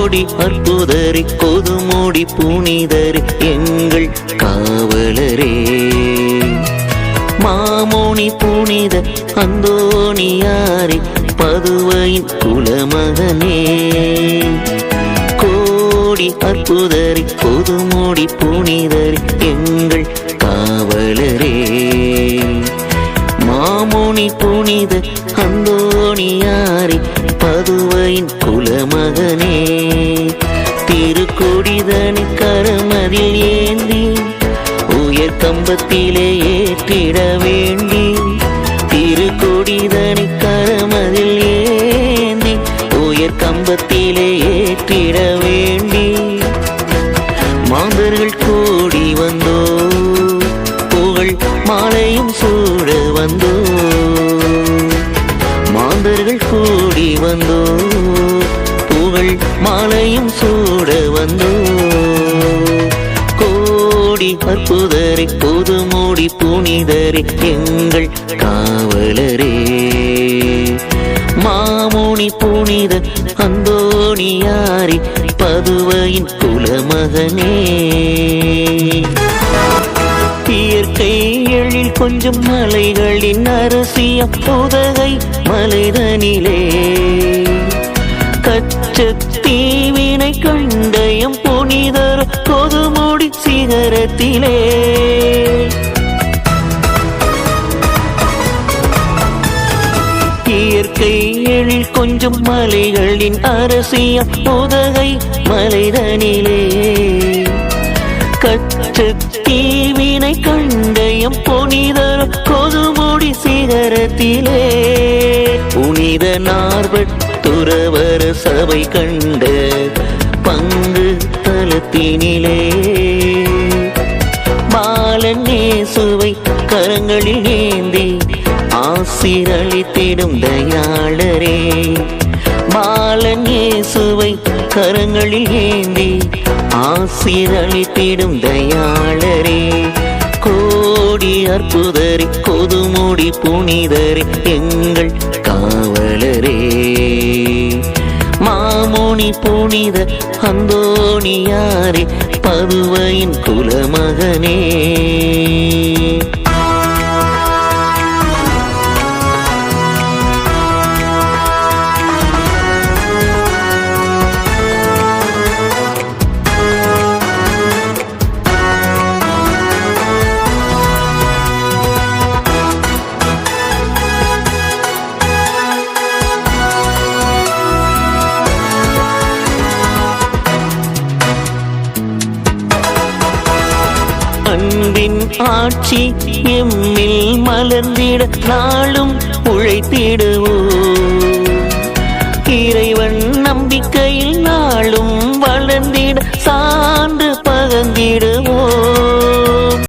கோடி அற்புதரே கொதுமோடி புனிதரே எங்கள் காவலரே. மாமோனி புனித அந்தோணியாரே பதுவையின் குலமகனே. கோடி அற்புதரே கொதுமோடி புனிதரே எங்கள் காவலரே. மாமோனி புனித அந்தோணியாரே பதுவையின் குலமகனே. திருக்கொடிதனை கரமதில் ஏந்தி உயர் கம்பத்திலே ஏற்றிட வேண்டி. திருக்கொடிதனை கரமதில் ஏந்தி உயர் கம்பத்திலே ஏற்றிட வேண்டி. மாந்தர்கள் கூடி வந்தோ புகழ் மாலையும் சூட வந்தோ. மாந்தர்கள் கூடி வந்தோ புகழ் மாலையும் சூட வந்தோ. கோடி அற்புதரே கொதுமோடி புனிதரே எங்கள் காவலரே. மாமோனி புனித அந்தோணியாரே பதுவையின் குலமகனே. இயற்கை எழில் கொஞ்சம் மலைகளின் அரசிய புதகை மலைதனிலே. கச்சத்தீவினை கண்டயம் புனிதர் கொதுமோடி சிகரத்திலே. இயற்கை எழில் கொஞ்சம் மலைகளின் அரசிய புதகை மலைதனிலே. கச்சத்தீவினை கண்டயம் புனிதர் கொதுமோடி சிகரத்திலே. புனித நார்வட்டுறவர சபை கண்ட பங்கு தலத்தினிலே. பாலன் இயேசுவை கரங்களில் ஏந்தி ஆசீரளித்திடும் தயாளரே. பாலன் இயேசுவை கரங்களில் ஏந்தி ஆசீரளித்திடும் தயாளரே. கோடி அற்புதரே கொதுமோடி புனிதரே எங்கள் காவலரே. மாமோனி புனித அந்தோணியாரே பதுவையின் குலமகனே. அன்பின் ஆட்சி எம்மில் மலர்ந்திட நாளும் உழைத்திடுவோம். இறைவன் நம்பிக்கையில் நாளும் வளர்ந்திட சார்ந்து